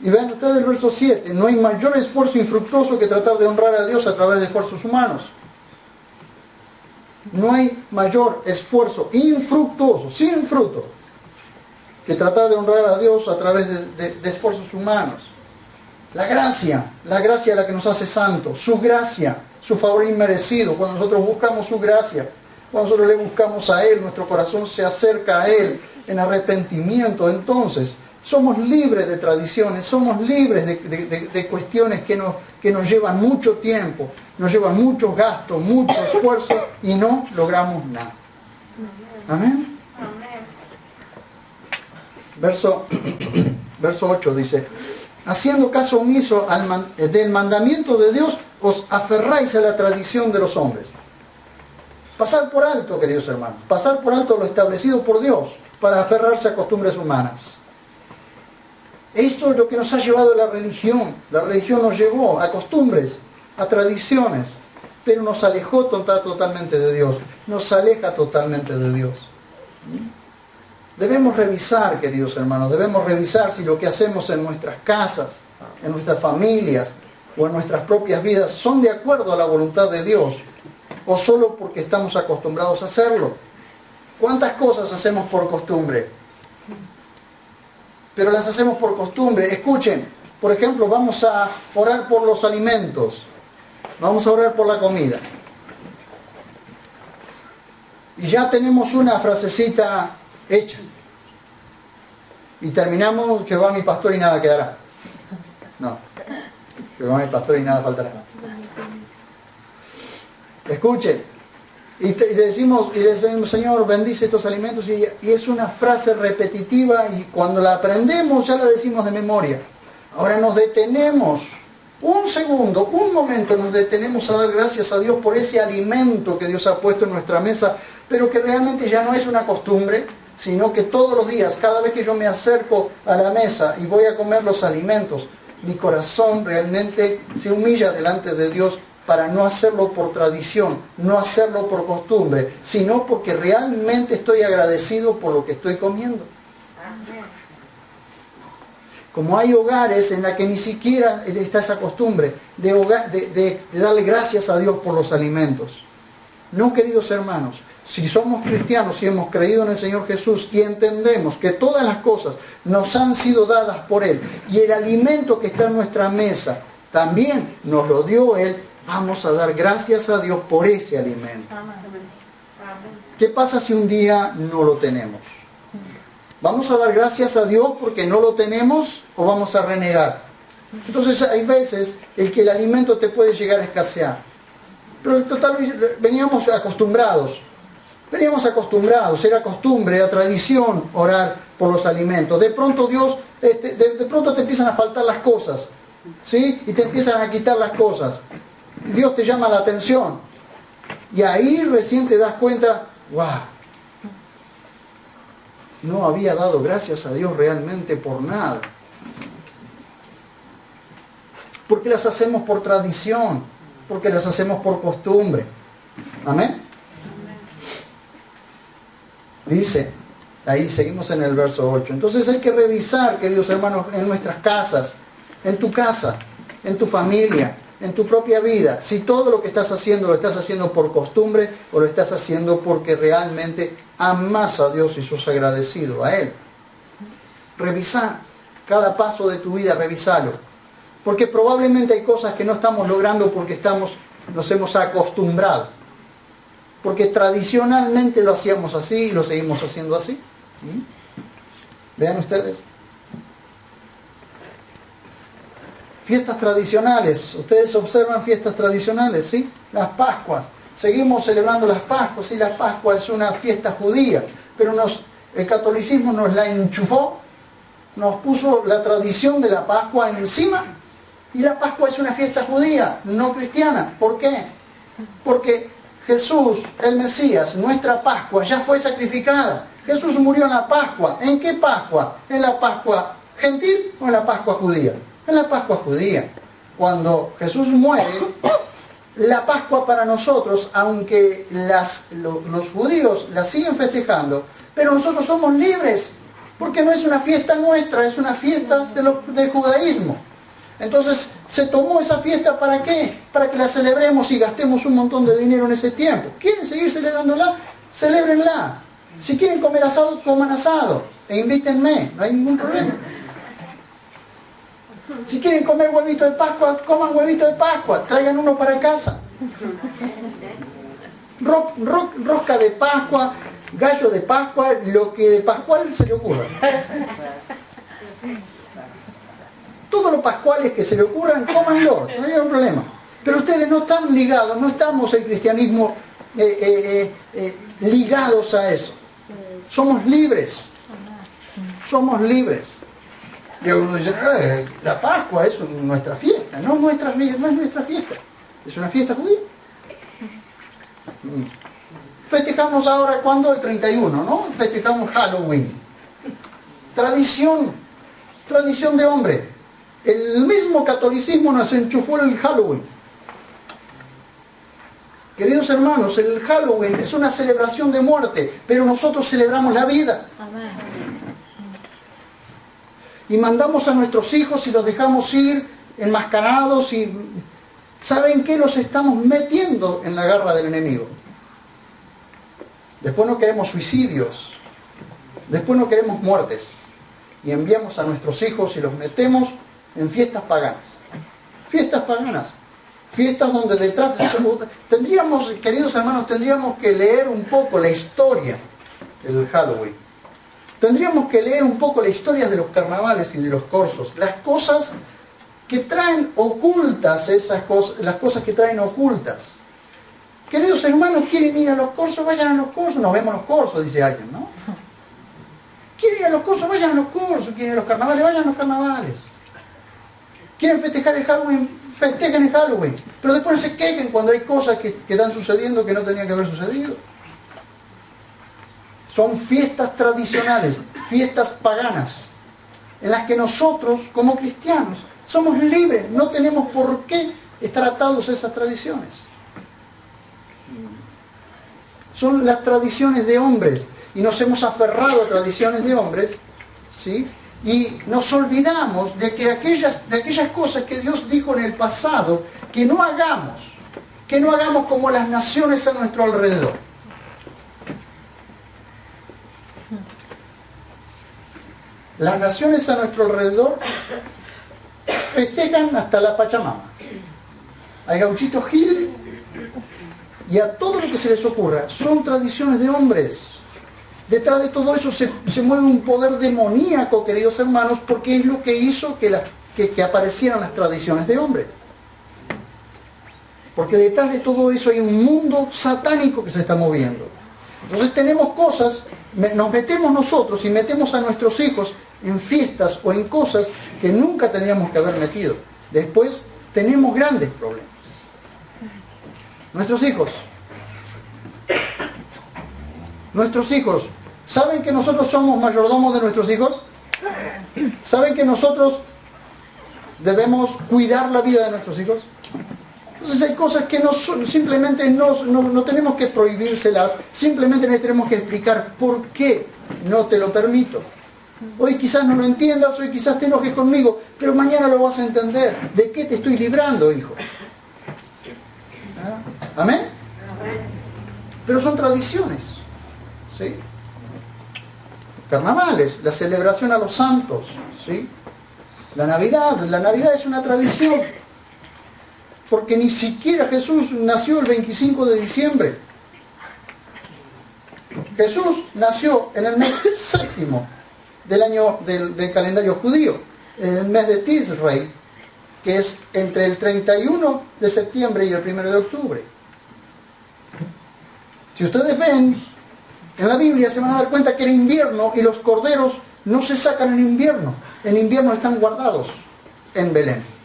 Y vean ustedes el verso 7, no hay mayor esfuerzo infructuoso que tratar de honrar a Dios a través de esfuerzos humanos. No hay mayor esfuerzo infructuoso, sin fruto, que tratar de honrar a Dios a través de esfuerzos humanos. La gracia es la que nos hace santos, su gracia, su favor inmerecido. Cuando nosotros buscamos su gracia, cuando nosotros le buscamos a Él, nuestro corazón se acerca a Él en arrepentimiento. Entonces, somos libres de tradiciones, somos libres de cuestiones que nos llevan mucho tiempo, nos llevan muchos gastos, mucho esfuerzo y no logramos nada. Amén. Verso 8 dice: haciendo caso omiso del mandamiento de Dios, os aferráis a la tradición de los hombres. Pasar por alto, queridos hermanos, pasar por alto lo establecido por Dios para aferrarse a costumbres humanas. Esto es lo que nos ha llevado a la religión. La religión nos llevó a costumbres, a tradiciones, pero nos alejó totalmente de Dios, nos aleja totalmente de Dios. Debemos revisar, queridos hermanos, debemos revisar si lo que hacemos en nuestras casas, en nuestras familias o en nuestras propias vidas son de acuerdo a la voluntad de Dios o solo porque estamos acostumbrados a hacerlo. ¿Cuántas cosas hacemos por costumbre? Pero las hacemos por costumbre. Escuchen, por ejemplo, vamos a orar por los alimentos, vamos a orar por la comida. Y ya tenemos una frasecita hecha. Y terminamos: que va mi pastor y nada quedará. No, que va mi pastor y nada faltará. Escuchen, y le decimos, Señor, bendice estos alimentos, y es una frase repetitiva, y cuando la aprendemos ya la decimos de memoria. Ahora nos detenemos un segundo, un momento, nos detenemos a dar gracias a Dios por ese alimento que Dios ha puesto en nuestra mesa, pero que realmente ya no es una costumbre, sino que todos los días, cada vez que yo me acerco a la mesa y voy a comer los alimentos, mi corazón realmente se humilla delante de Dios para no hacerlo por tradición, no hacerlo por costumbre, sino porque realmente estoy agradecido por lo que estoy comiendo. Como hay hogares en los que ni siquiera está esa costumbre de darle gracias a Dios por los alimentos. No, queridos hermanos, si somos cristianos y hemos creído en el Señor Jesús y entendemos que todas las cosas nos han sido dadas por Él y el alimento que está en nuestra mesa también nos lo dio Él, vamos a dar gracias a Dios por ese alimento. ¿Qué pasa si un día no lo tenemos? ¿Vamos a dar gracias a Dios porque no lo tenemos o vamos a renegar? Entonces hay veces en que el alimento te puede llegar a escasear. Pero en total veníamos acostumbrados, era costumbre, era tradición orar por los alimentos. De pronto Dios, de pronto te empiezan a faltar las cosas, ¿sí? Y te empiezan a quitar las cosas. Dios te llama la atención. Y ahí recién te das cuenta, ¡wow! No había dado gracias a Dios realmente por nada. Porque las hacemos por tradición, porque las hacemos por costumbre. ¿Amén? Dice, ahí seguimos en el verso 8. Entonces hay que revisar, queridos hermanos, en nuestras casas, en tu casa, en tu familia, en tu propia vida, si todo lo que estás haciendo lo estás haciendo por costumbre o lo estás haciendo porque realmente amas a Dios y sos agradecido a Él. Revisá cada paso de tu vida, revisalo. Porque probablemente hay cosas que no estamos logrando porque nos hemos acostumbrado. Porque tradicionalmente lo hacíamos así y lo seguimos haciendo así. Vean ustedes. Fiestas tradicionales. Ustedes observan fiestas tradicionales, ¿sí? Las Pascuas. Seguimos celebrando las Pascuas. Sí, la Pascua es una fiesta judía. Pero el catolicismo nos la enchufó. Nos puso la tradición de la Pascua encima. Y la Pascua es una fiesta judía, no cristiana. ¿Por qué? Porque Jesús, el Mesías, nuestra Pascua, ya fue sacrificada. Jesús murió en la Pascua. ¿En qué Pascua? ¿En la Pascua gentil o en la Pascua judía? En la Pascua judía. Cuando Jesús muere, la Pascua para nosotros, aunque los judíos la siguen festejando, pero nosotros somos libres, porque no es una fiesta nuestra, es una fiesta del judaísmo. Entonces, se tomó esa fiesta ¿para qué? Para que la celebremos y gastemos un montón de dinero en ese tiempo. ¿Quieren seguir celebrándola? Celébrenla. Si quieren comer asado, coman asado. E invítenme, no hay ningún problema. Si quieren comer huevito de Pascua, coman huevito de Pascua. Traigan uno para casa. Rosca de Pascua, gallo de Pascua, lo que de Pascual se le ocurra. Todos los pascuales que se le ocurran, cómanlo, no hay ningún problema. Pero ustedes no están ligados, no estamos el cristianismo ligados a eso. somos libres. Somos libres. Y algunos dicen, la Pascua es nuestra fiesta. No, no es nuestra fiesta. Es una fiesta judía. Festejamos ahora, ¿cuándo? El 31, ¿no? Festejamos Halloween. Tradición de hombre. El mismo catolicismo nos enchufó el Halloween. Queridos hermanos, el Halloween es una celebración de muerte, pero nosotros celebramos la vida. Amén. Y mandamos a nuestros hijos y los dejamos ir enmascarados y ¿saben qué? Los estamos metiendo en la garra del enemigo. Después no queremos suicidios, después no queremos muertes y enviamos a nuestros hijos y los metemos en fiestas paganas. Fiestas paganas. Fiestas donde detrás tendríamos, queridos hermanos, tendríamos que leer un poco la historia del Halloween. Tendríamos que leer un poco la historia de los carnavales y de los corsos. Las cosas que traen ocultas, las cosas que traen ocultas. Queridos hermanos, ¿quieren ir a los corsos? Vayan a los corsos. Nos vemos los corsos, dice alguien, ¿no? ¿Quieren ir a los corsos? Vayan a los corsos. ¿Quieren ir a los carnavales? Vayan a los carnavales. ¿Quieren festejar el Halloween? Festejen el Halloween. Pero después se quejen cuando hay cosas que están sucediendo que no tenían que haber sucedido. Son fiestas tradicionales, fiestas paganas, en las que nosotros, como cristianos, somos libres. No tenemos por qué estar atados a esas tradiciones. Son las tradiciones de hombres. Y nos hemos aferrado a tradiciones de hombres, ¿sí? Y nos olvidamos de que aquellas cosas que Dios dijo en el pasado, que no hagamos como las naciones a nuestro alrededor. Las naciones a nuestro alrededor festejan hasta la Pachamama. Hay Gauchito Gil y a todo lo que se les ocurra. Son tradiciones de hombres. Detrás de todo eso se mueve un poder demoníaco, queridos hermanos, porque es lo que hizo que aparecieran las tradiciones de hombre. Porque detrás de todo eso hay un mundo satánico que se está moviendo. Entonces tenemos cosas, nos metemos nosotros y metemos a nuestros hijos en fiestas o en cosas que nunca tendríamos que haber metido. Después tenemos grandes problemas. Nuestros hijos, ¿saben que nosotros somos mayordomos de nuestros hijos? ¿Saben que nosotros debemos cuidar la vida de nuestros hijos? Entonces hay cosas que simplemente no tenemos que prohibírselas, simplemente les tenemos que explicar por qué no te lo permito. Hoy quizás no lo entiendas, hoy quizás te enojes conmigo, pero mañana lo vas a entender. ¿De qué te estoy librando, hijo? ¿Ah? ¿Amén? Pero son tradiciones, ¿sí? Carnavales, la celebración a los santos, ¿sí? La Navidad es una tradición. Porque ni siquiera Jesús nació el 25 de diciembre. Jesús nació en el mes séptimo del año del calendario judío, en el mes de Tisrei, que es entre el 31 de septiembre y el 1 de octubre. Si ustedes ven, en la Biblia se van a dar cuenta que era invierno y los corderos no se sacan en invierno. En invierno están guardados en Belén.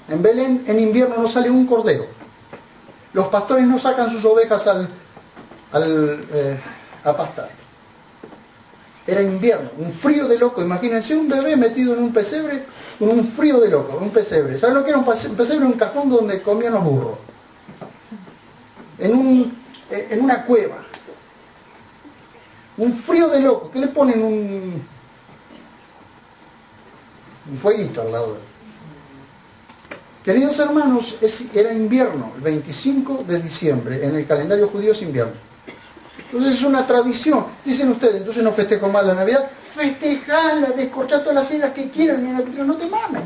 En Belén, en invierno, no sale un cordero. Los pastores no sacan sus ovejas a pastar. Era invierno, un frío de loco. Imagínense un bebé metido en un pesebre con un frío de loco, un pesebre. ¿Saben lo que era un pesebre? Un cajón donde comían los burros. En una cueva. Un frío de loco. ¿Qué le ponen? Un fueguito al lado de él. Queridos hermanos, era invierno, el 25 de diciembre, en el calendario judío es invierno. Entonces es una tradición. Dicen ustedes, entonces no festejo más la Navidad. Festejala, descorchá todas las ideas que quieran, mira, no te mames.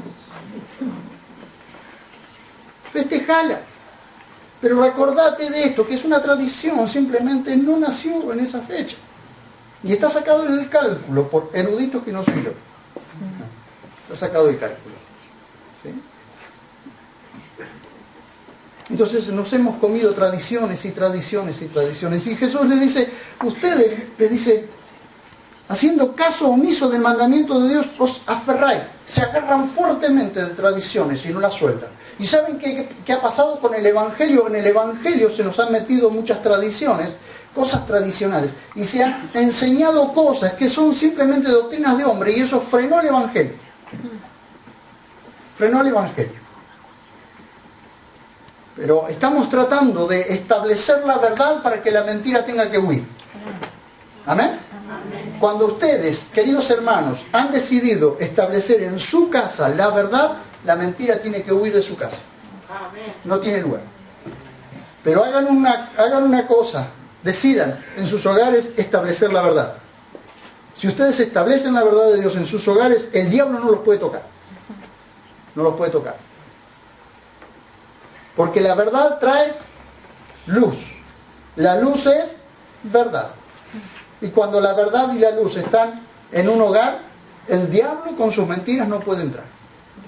Festejala. Pero recordate de esto, que es una tradición, simplemente no nació en esa fecha. Y está sacado del cálculo por eruditos que no soy yo. Está sacado del cálculo. ¿Sí? Entonces nos hemos comido tradiciones y tradiciones y tradiciones. Y Jesús les dice, ustedes, les dice, haciendo caso omiso del mandamiento de Dios, os aferráis, se agarran fuertemente de tradiciones y no las sueltan. ¿Y saben qué ha pasado con el Evangelio? En el Evangelio se nos han metido muchas tradiciones, cosas tradicionales, y se han enseñado cosas que son simplemente doctrinas de hombre, y eso frenó el Evangelio. Frenó el Evangelio. Pero estamos tratando de establecer la verdad para que la mentira tenga que huir. ¿Amén? Cuando ustedes, queridos hermanos, han decidido establecer en su casa la verdad, la mentira tiene que huir de su casa. No tiene lugar. Pero hagan una cosa, decidan en sus hogares establecer la verdad. Si ustedes establecen la verdad de Dios en sus hogares, el diablo no los puede tocar. No los puede tocar. Porque la verdad trae luz. La luz es verdad. Y cuando la verdad y la luz están en un hogar, el diablo con sus mentiras no puede entrar.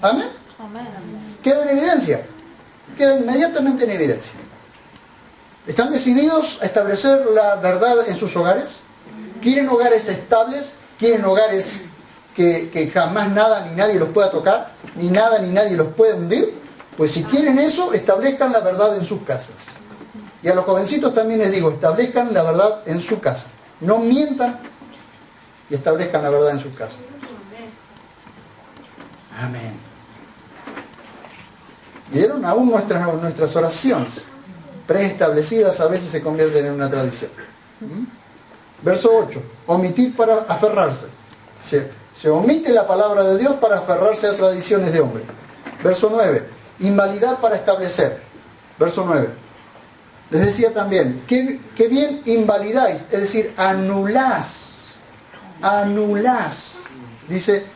¿Amén? Queda en evidencia. Queda inmediatamente en evidencia. ¿Están decididos a establecer la verdad en sus hogares? ¿Quieren hogares estables? ¿Quieren hogares que jamás nada ni nadie los pueda tocar? Ni nada ni nadie los pueda hundir. Pues si quieren eso, establezcan la verdad en sus casas. Y a los jovencitos también les digo, establezcan la verdad en su casa. No mientan y establezcan la verdad en sus casas. Amén. ¿Vieron? Aún nuestras oraciones preestablecidas a veces se convierten en una tradición. Verso 8. Omitir para aferrarse. Se omite la palabra de Dios para aferrarse a tradiciones de hombre. Verso 9. Invalidar para establecer. Verso 9. Les decía también, que bien invalidáis, es decir, anulás. Dice,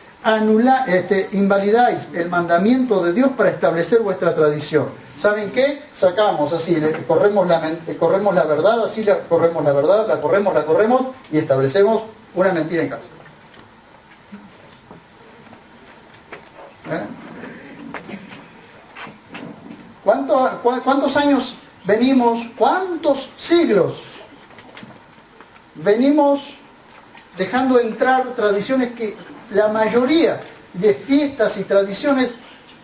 invalidáis el mandamiento de Dios para establecer vuestra tradición. ¿Saben qué? Sacamos así, corremos la verdad, así corremos la verdad, la corremos y establecemos una mentira en casa. ¿Cuántos años venimos, cuántos siglos venimos dejando entrar tradiciones que la mayoría de fiestas y tradiciones,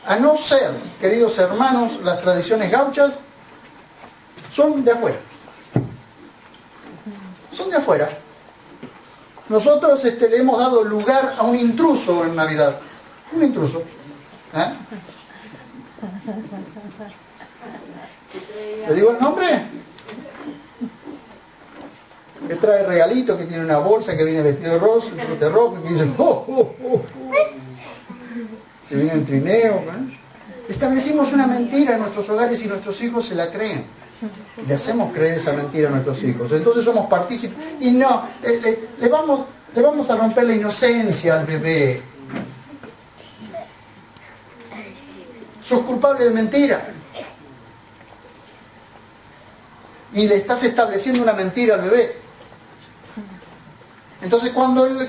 a no ser, queridos hermanos, las tradiciones gauchas, son de afuera? Son de afuera. Nosotros le hemos dado lugar a un intruso en Navidad. Un intruso. ¿Le digo el nombre? Que trae regalito, que tiene una bolsa, que viene vestido de rosa, de rojo, que dice ¡oh, oh, oh! Que viene en trineo. Establecimos una mentira en nuestros hogares y nuestros hijos se la creen. Y le hacemos creer esa mentira a nuestros hijos. Entonces somos partícipes. Y no, le vamos a romper la inocencia al bebé. Sos culpable de mentira. Y le estás estableciendo una mentira al bebé. Entonces cuando el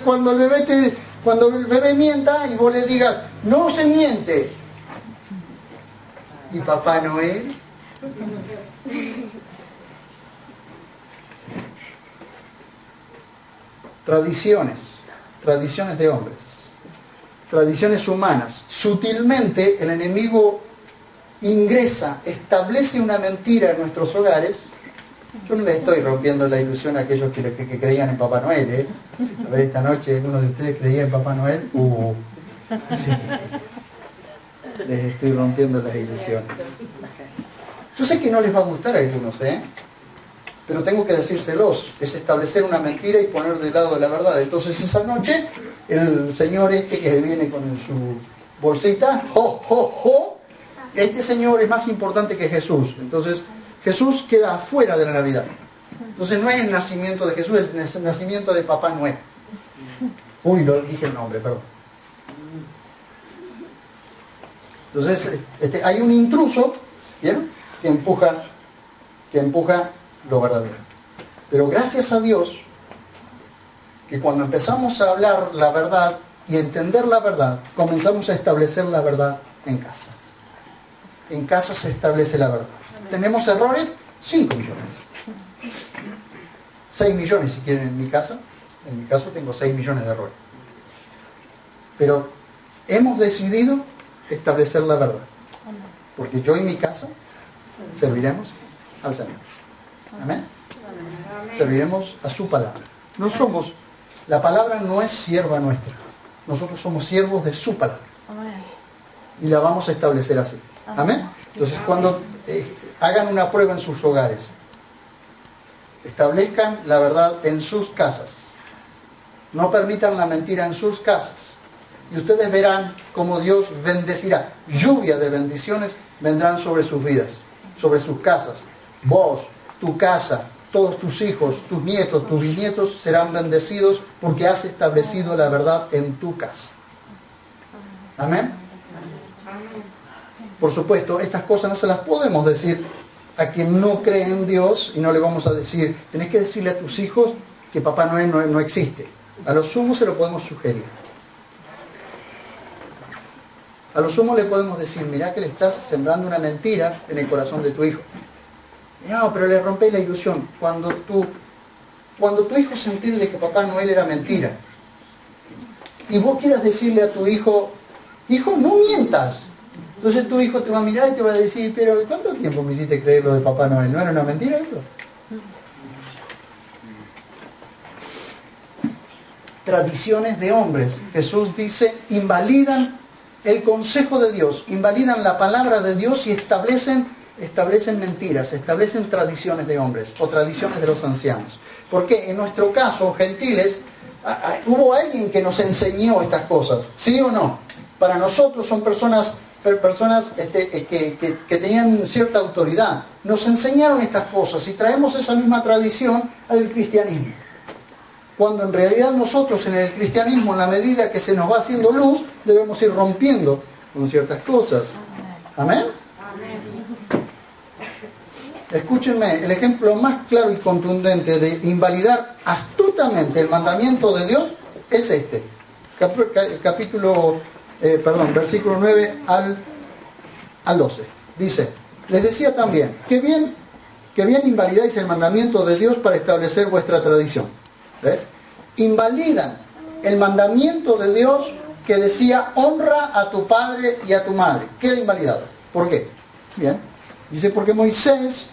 bebé mienta y vos le digas, no se miente, y Papá Noel, tradiciones de hombres, tradiciones humanas. Sutilmente el enemigo ingresa, establece una mentira en nuestros hogares. Yo no les estoy rompiendo la ilusión a aquellos que creían en Papá Noel, A ver, esta noche uno de ustedes creía en Papá Noel. Sí. Les estoy rompiendo las ilusiones. Yo sé que no les va a gustar a algunos, pero tengo que decírselos. Es establecer una mentira y poner de lado la verdad. Entonces esa noche, el señor que viene con su bolsita, este señor es más importante que Jesús. Entonces Jesús queda afuera de la Navidad. Entonces no es el nacimiento de Jesús, es el nacimiento de Papá Noel. Uy, lo dije el nombre, perdón. Entonces hay un intruso, ¿vieron? Que empuja lo verdadero. Pero gracias a Dios, que cuando empezamos a hablar la verdad y entender la verdad, comenzamos a establecer la verdad en casa. En casa se establece la verdad. tenemos errores, 5 millones. 6 millones si quieren en mi casa. En mi caso tengo 6 millones de errores. Pero hemos decidido establecer la verdad. Porque yo y mi casa serviremos al Señor. Amén. Serviremos a su palabra. No somos, la palabra no es sierva nuestra. Nosotros somos siervos de su palabra. Y la vamos a establecer así. Amén. Entonces cuando hagan una prueba en sus hogares, establezcan la verdad en sus casas. No permitan la mentira en sus casas. Y ustedes verán cómo Dios bendecirá. Lluvia de bendiciones vendrán sobre sus vidas, sobre sus casas. Vos, tu casa, todos tus hijos, tus nietos, tus bisnietos serán bendecidos porque has establecido la verdad en tu casa. Amén. Por supuesto, estas cosas no se las podemos decir a quien no cree en Dios y no le vamos a decir, tenés que decirle a tus hijos que Papá Noel no existe. A lo sumo se lo podemos sugerir. A lo sumo le podemos decir, mirá que le estás sembrando una mentira en el corazón de tu hijo. No, pero le rompés la ilusión. Cuando tu hijo se entere de que Papá Noel era mentira, y vos quieras decirle a tu hijo, hijo, no mientas. Entonces tu hijo te va a mirar y te va a decir, pero ¿cuánto tiempo me hiciste creer lo de Papá Noel? ¿No era una mentira eso? Tradiciones de hombres, Jesús dice, invalidan el consejo de Dios, invalidan la palabra de Dios y establecen mentiras, establecen tradiciones de hombres o tradiciones de los ancianos. Porque en nuestro caso, gentiles, hubo alguien que nos enseñó estas cosas, ¿sí o no? Para nosotros son personas que tenían cierta autoridad. Nos enseñaron estas cosas y traemos esa misma tradición al cristianismo. Cuando en realidad nosotros en el cristianismo, en la medida que se nos va haciendo luz, debemos ir rompiendo con ciertas cosas. ¿Amén? Escúchenme, el ejemplo más claro y contundente de invalidar astutamente el mandamiento de Dios es este. Versículo 9 al 12. Dice, les decía también, que bien invalidáis el mandamiento de Dios para establecer vuestra tradición. Invalidan el mandamiento de Dios que decía, honra a tu padre y a tu madre. Queda invalidado. ¿Por qué? Bien. Dice, porque Moisés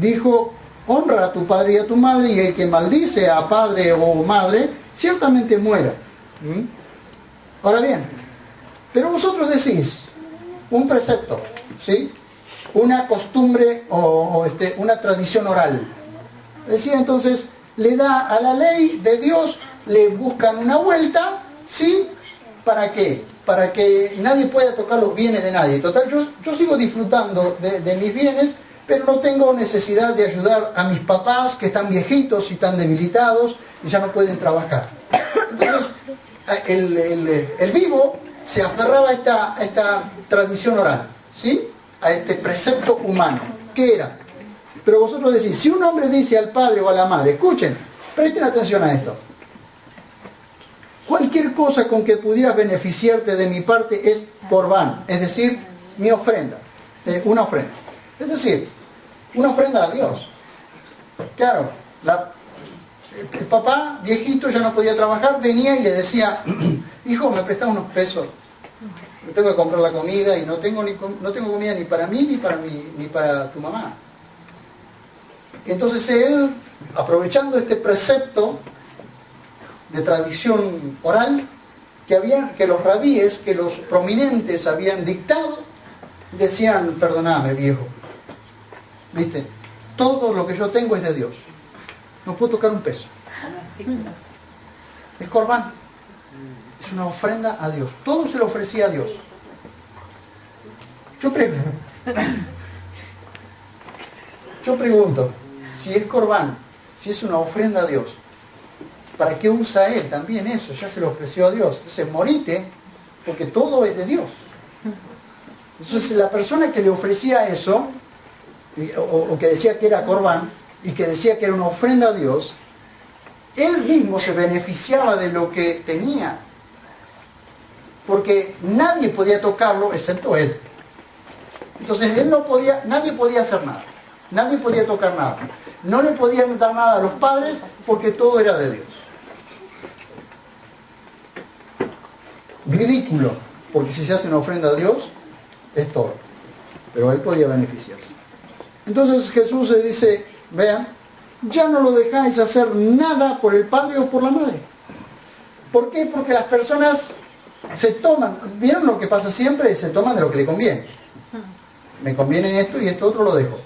dijo, honra a tu padre y a tu madre, y el que maldice a padre o madre, ciertamente muera. Ahora bien, pero vosotros decís, un precepto, ¿sí? Una costumbre o una tradición oral. Decía entonces, le da a la ley de Dios, le buscan una vuelta, ¿sí? ¿Para qué? Para que nadie pueda tocar los bienes de nadie. Total, yo sigo disfrutando de mis bienes, pero no tengo necesidad de ayudar a mis papás que están viejitos y están debilitados y ya no pueden trabajar. Entonces, el vivo se aferraba a esta tradición oral, ¿sí? A este precepto humano. ¿Qué era? Pero vosotros decís, si un hombre dice al padre o a la madre, escuchen, presten atención a esto. Cualquier cosa con que pudieras beneficiarte de mi parte es corbán, es decir, mi ofrenda, una ofrenda. Es decir, una ofrenda a Dios. Claro, el papá viejito ya no podía trabajar, venía y le decía, hijo, me prestás unos pesos, me tengo que comprar la comida y no tengo comida ni para mí ni para tu mamá. Entonces él, aprovechando este precepto de tradición oral que los rabíes, que los prominentes habían dictado, decían, perdoname viejo, ¿viste? Todo lo que yo tengo es de Dios, no puedo tocar un peso. Es corbán, es una ofrenda a Dios, todo se lo ofrecía a Dios. Yo pregunto, si es corbán, si es una ofrenda a Dios, ¿para qué usa él también eso? Ya se lo ofreció a Dios. Entonces morite, porque todo es de Dios. Entonces la persona que le ofrecía eso, o que decía que era corbán, y que decía que era una ofrenda a Dios, él mismo se beneficiaba de lo que tenía. Porque nadie podía tocarlo excepto él. Entonces nadie podía hacer nada. Nadie podía tocar nada. No le podían dar nada a los padres porque todo era de Dios. Ridículo, porque si se hace una ofrenda a Dios, es todo. Pero él podía beneficiarse. Entonces Jesús le dice, vean, ya no lo dejáis hacer nada por el padre o por la madre. ¿Por qué? Porque las personas se toman, ¿vieron lo que pasa siempre? Se toman de lo que le conviene. Me conviene esto y esto otro lo dejo.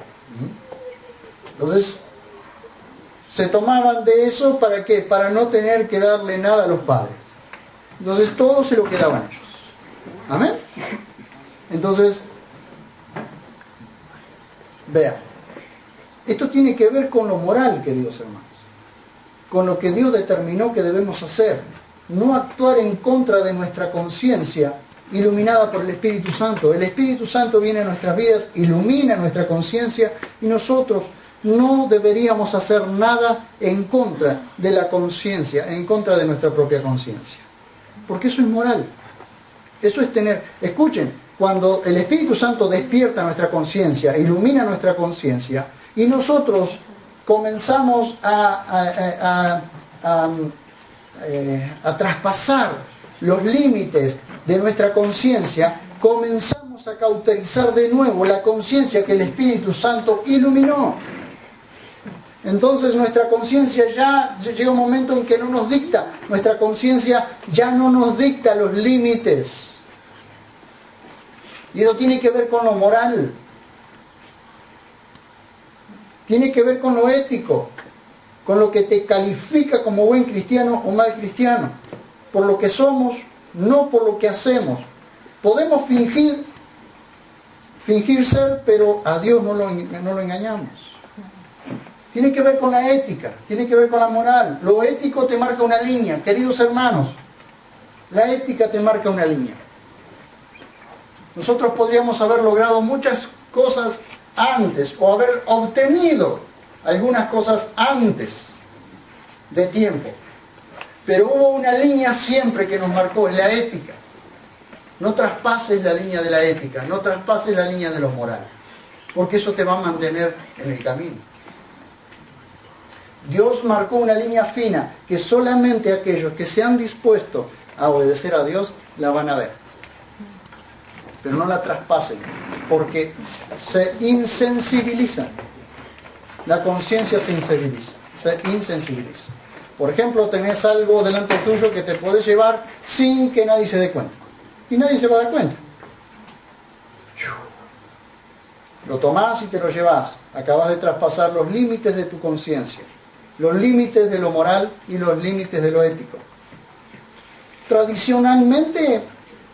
Entonces, se tomaban de eso, ¿para qué? Para no tener que darle nada a los padres. Entonces, todo se lo quedaban ellos. ¿Amén? Entonces, vean, esto tiene que ver con lo moral, queridos hermanos. Con lo que Dios determinó que debemos hacer. No actuar en contra de nuestra conciencia iluminada por el Espíritu Santo. El Espíritu Santo viene a nuestras vidas, ilumina nuestra conciencia y nosotros no deberíamos hacer nada en contra de la conciencia, en contra de nuestra propia conciencia. Porque eso es moral. Eso es tener... Escuchen, cuando el Espíritu Santo despierta nuestra conciencia, ilumina nuestra conciencia y nosotros comenzamos a traspasar los límites de nuestra conciencia, comenzamos a cauterizar de nuevo la conciencia que el Espíritu Santo iluminó. Entonces nuestra conciencia ya llega un momento en que no nos dicta, nuestra conciencia ya no nos dicta los límites. Y eso tiene que ver con lo moral, tiene que ver con lo ético, con lo que te califica como buen cristiano o mal cristiano, por lo que somos, no por lo que hacemos. Podemos fingir ser, pero a Dios no lo engañamos. Tiene que ver con la ética, tiene que ver con la moral. Lo ético te marca una línea, queridos hermanos. La ética te marca una línea. Nosotros podríamos haber logrado muchas cosas antes o haber obtenido algunas cosas antes de tiempo. Pero hubo una línea siempre que nos marcó, es la ética. No traspases la línea de la ética, no traspases la línea de lo moral, porque eso te va a mantener en el camino. Dios marcó una línea fina que solamente aquellos que se han dispuesto a obedecer a Dios la van a ver. Pero no la traspasen, porque se insensibilizan. La conciencia se insensibiliza. Por ejemplo, tenés algo delante tuyo que te podés llevar sin que nadie se dé cuenta. Y nadie se va a dar cuenta. Lo tomás y te lo llevás. Acabas de traspasar los límites de tu conciencia. Los límites de lo moral y los límites de lo ético. Tradicionalmente,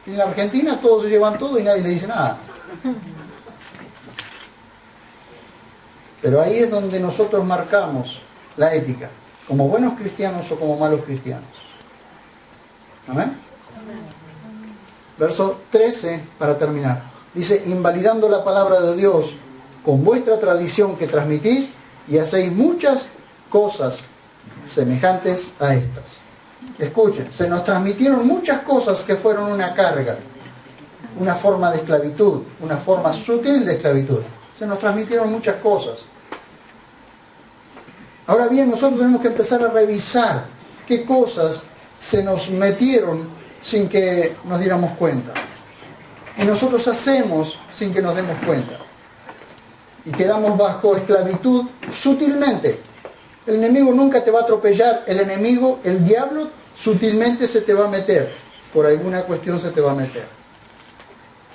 en la Argentina todos se llevan todo y nadie le dice nada. Pero ahí es donde nosotros marcamos la ética, como buenos cristianos o como malos cristianos. ¿Amén? Verso 13, para terminar. Dice, invalidando la palabra de Dios con vuestra tradición que transmitís y hacéis muchas cosas semejantes a estas. Escuchen, se nos transmitieron muchas cosas que fueron una carga, una forma de esclavitud, una forma sutil de esclavitud. Se nos transmitieron muchas cosas. Ahora bien, nosotros tenemos que empezar a revisar qué cosas se nos metieron sin que nos diéramos cuenta. Y nosotros hacemos sin que nos demos cuenta. Y quedamos bajo esclavitud sutilmente. El enemigo nunca te va a atropellar. El enemigo, el diablo, sutilmente se te va a meter. Por alguna cuestión se te va a meter.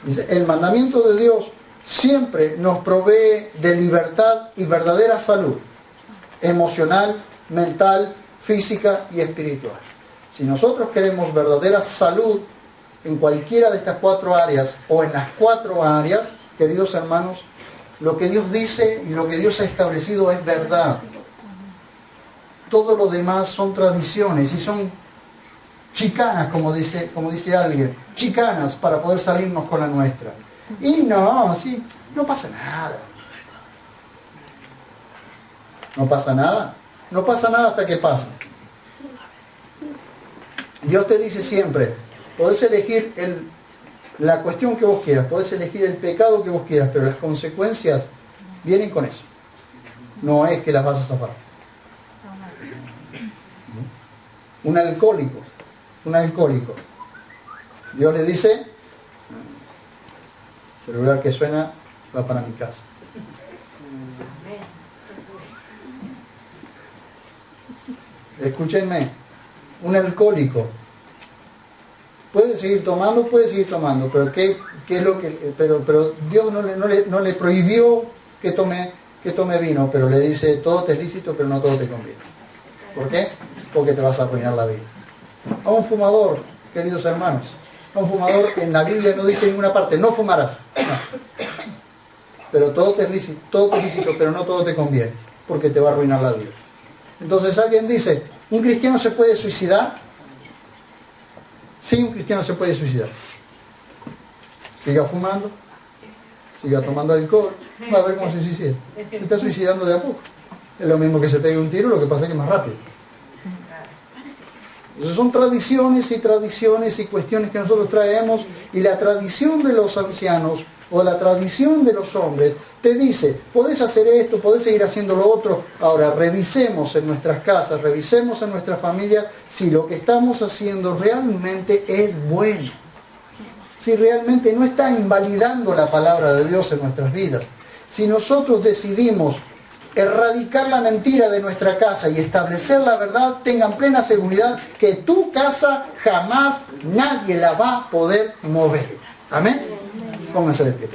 Dice, el mandamiento de Dios siempre nos provee de libertad y verdadera salud. Emocional, mental, física y espiritual. Si nosotros queremos verdadera salud en cualquiera de estas 4 áreas o en las 4 áreas, queridos hermanos, lo que Dios dice y lo que Dios ha establecido es verdad. Todo lo demás son tradiciones y son chicanas, como dice alguien, chicanas para poder salirnos con la nuestra. Y no pasa nada. ¿No pasa nada? No pasa nada hasta que pasa. Dios te dice siempre, podés elegir la cuestión que vos quieras, podés elegir el pecado que vos quieras, pero las consecuencias vienen con eso. no es que las vas a zafar. Un alcohólico, Dios le dice, celular que suena va para mi casa. Escúchenme, un alcohólico puede seguir tomando, pero ¿qué es lo que? Pero Dios no le prohibió que tome vino, pero le dice, todo te es lícito, pero no todo te conviene. ¿Por qué? Porque te vas a arruinar la vida. A un fumador, queridos hermanos, a un fumador en la Biblia no dice en ninguna parte, no fumarás. No. Pero todo te es lícito, pero no todo te conviene, porque te va a arruinar la vida. Entonces alguien dice, ¿un cristiano se puede suicidar? Sí, un cristiano se puede suicidar. Siga fumando, siga tomando alcohol, va a ver cómo se suicida. Se está suicidando de a poco. Es lo mismo que se pegue un tiro, lo que pasa es que es más rápido. Entonces son tradiciones y cuestiones que nosotros traemos, y la tradición de los ancianos o la tradición de los hombres te dice, podés hacer esto, podés seguir haciendo lo otro. Ahora revisemos en nuestras casas, revisemos en nuestra familia si lo que estamos haciendo realmente es bueno, si realmente no está invalidando la palabra de Dios en nuestras vidas. Si nosotros decidimos erradicar la mentira de nuestra casa y establecer la verdad, tengan plena seguridad que tu casa jamás nadie la va a poder mover. Amén. Pónganse de pie.